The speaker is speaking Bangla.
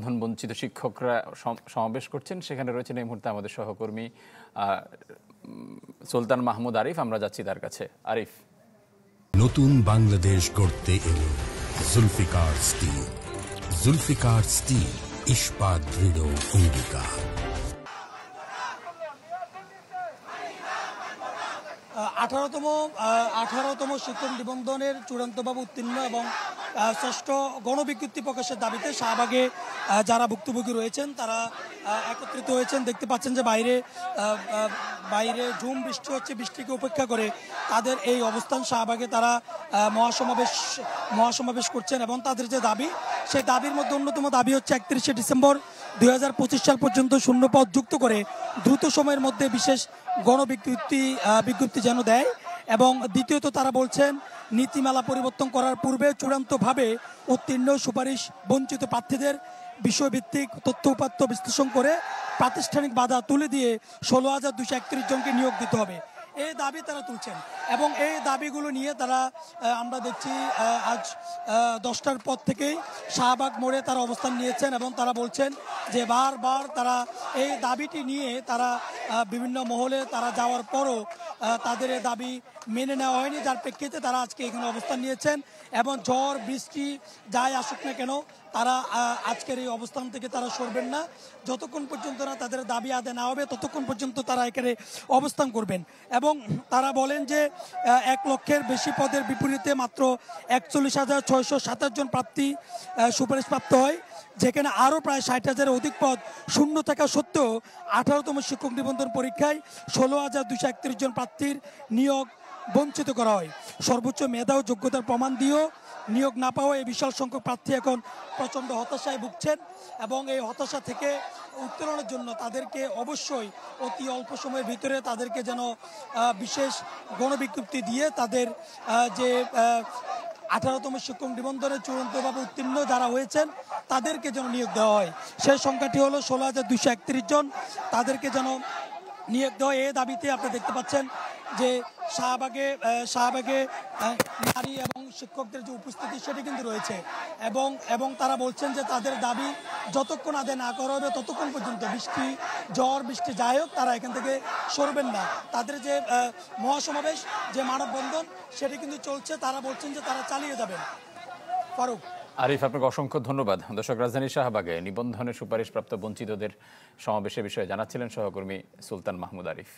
নিবন্ধন বঞ্চিত শিক্ষকরা সমাবেশ করছেন। সেখানে রয়েছেন এই মুহূর্তে আমাদের সহকর্মী সুলতান মাহমুদ আরিফ। আমরা যাচ্ছি তার কাছে। আরিফ, নতুন বাংলাদেশ গড়তে এলো জুলফিকার স্টিল। জুলফিকার স্টিল, ইস্পাত দৃঢ় অঙ্গীকার। 18তম শিক্ষক নিবন্ধনের চূড়ান্তভাবে উত্তীর্ণ এবং ষষ্ঠ গণবিজ্ঞপ্তি প্রকাশের দাবিতে শাহবাগে যারা ভুক্তভোগী রয়েছেন তারা একত্রিত হয়েছেন। দেখতে পাচ্ছেন যে বাইরে ঝুম বৃষ্টি হচ্ছে, বৃষ্টিকে উপেক্ষা করে তাদের এই অবস্থান। শাহবাগে তারা মহাসমাবেশ করছেন এবং তাদের যে দাবি, সেই দাবির মধ্যে অন্যতম দাবি হচ্ছে 31শে ডিসেম্বর 2025 সাল পর্যন্ত শূন্য পদ যুক্ত করে দ্রুত সময়ের মধ্যে বিশেষ বিজ্ঞপ্তি যেন দেয়। এবং দ্বিতীয়ত তারা বলছেন নীতিমালা পরিবর্তন করার পূর্বে চূড়ান্তভাবে উত্তীর্ণ সুপারিশ বঞ্চিত প্রার্থীদের বিষয়ভিত্তিক তথ্য উপাত্ত বিশ্লেষণ করে প্রাতিষ্ঠানিক বাধা তুলে দিয়ে 16,231 জনকে নিয়োগ দিতে হবে, এই দাবি তারা তুলছেন। এবং এই দাবিগুলো নিয়ে তারা আমরা দেখছি আজ 10টার পর থেকেই শাহবাগ মোড়ে তারা অবস্থান নিয়েছেন এবং তারা বলছেন যে বারবার তারা এই দাবিটি নিয়ে তারা বিভিন্ন মহলে তারা যাওয়ার পরও তাদের এই দাবি মেনে নেওয়া হয়নি, যার প্রেক্ষিতে তারা আজকে এখানে অবস্থান নিয়েছেন। এবং ঝড় বৃষ্টি যাই আসুক না কেন তারা আজকের এই অবস্থান থেকে তারা সরবেন না। যতক্ষণ পর্যন্ত না তাদের দাবি আদায় না হবে ততক্ষণ পর্যন্ত তারা এখানে অবস্থান করবেন। এবং তারা বলেন যে 1 লক্ষের বেশি পদের বিপরীতে মাত্র 41,627 জন প্রার্থী সুপারিশপ্রাপ্ত হয়, যেখানে আরও প্রায় 60,000 অধিক পদ শূন্য থাকা সত্ত্বেও 18তম শিক্ষক নিবন্ধন পরীক্ষায় 16,231 জন প্রার্থীর নিয়োগ বঞ্চিত করা হয়। সর্বোচ্চ মেধা ও যোগ্যতার প্রমাণ দিয়েও নিয়োগ না পাওয়া এই বিশাল সংখ্যক প্রার্থী এখন প্রচণ্ড হতাশায় ভুগছেন। এবং এই হতাশা থেকে উত্তরণের জন্য তাদেরকে অবশ্যই অতি অল্প সময়ের ভিতরে তাদেরকে যেন বিশেষ গণবিজ্ঞপ্তি দিয়ে তাদের যে 18তম শিক্ষক নিবন্ধনে চূড়ান্তভাবে উত্তীর্ণ যারা হয়েছেন তাদেরকে যেন নিয়োগ দেওয়া হয়। সেই সংখ্যাটি হলো 16,231 জন, তাদেরকে যেন নিয়োগ দেওয়া। এই দাবিতে আপনি দেখতে পাচ্ছেন যে শাহবাগে নারী এবং শিক্ষকদের যে উপস্থিতি সেটি কিন্তু রয়েছে। এবং তারা বলছেন যে তাদের দাবি যতক্ষণ আদায় না করা হবে ততক্ষণ পর্যন্ত ঝড় বৃষ্টি যাই হোক তারা এখান থেকে সরবেন না। তাদের যে মহাসমাবেশ, যে মানববন্ধন সেটি কিন্তু চলছে, তারা বলছেন যে তারা চালিয়ে যাবেন। ফারুক, আরিফ, আপনাকে অসংখ্য ধন্যবাদ। দর্শক, রাজধানী শাহবাগে নিবন্ধনের সুপারিশপ্রাপ্ত বঞ্চিতদের সমাবেশের বিষয়ে জানাচ্ছিলেন সহকর্মী সুলতান মাহমুদ আরিফ।